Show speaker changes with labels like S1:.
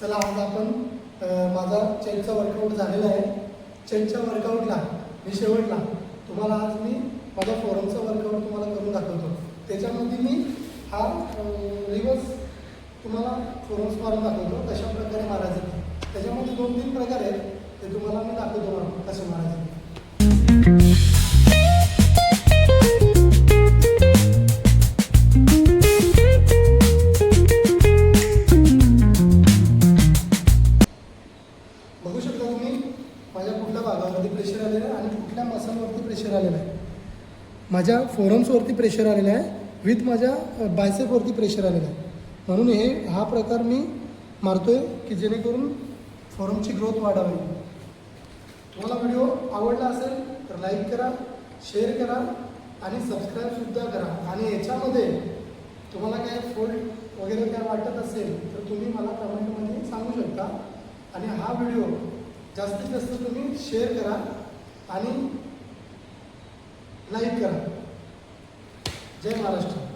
S1: चला आज आपण माझा चेस्टचा वर्कआउट झालेला आहे. चेस्टच्या वर्कआउटला मी शेवटला तुम्हाला आज मी माझा फोरमचा वर्कआउट तुम्हाला करून दाखवतो. त्याच्यामध्ये मी हा रिवर्स तुम्हाला फोरम्स मारून दाखवतो कशा प्रकारे मारायचं. त्याच्यामध्ये 2-3 प्रकार आहेत ते तुम्हाला मी दाखवतो कसे मारायचे. बघू शकता तुम्ही माझ्या कुठल्या भागावरती प्रेशर आलेलं आहे आणि कुठल्या मसलवरती प्रेशर आलेलं आहे. माझ्या फोरम्सवरती प्रेशर आलेलं आहे विथ माझ्या बायसेपवरती प्रेशर आलेलं आहे. म्हणून हा प्रकार मी मारतोय की जेणेकरून फोरमची ग्रोथ वाढावी. तुम्हाला व्हिडिओ आवडला असेल तर लाईक करा, शेअर करा आणि सबस्क्राईबसुद्धा करा. आणि याच्यामध्ये तुम्हाला काय फॉल्ट वगैरे काय वाटत असेल तर तुम्ही मला कमेंटमध्ये सांगू शकता. आणि हा व्हिडिओ जास्तीत जास्त तुम्ही शेअर करा आणि लाईक करा. जय महाराष्ट्र.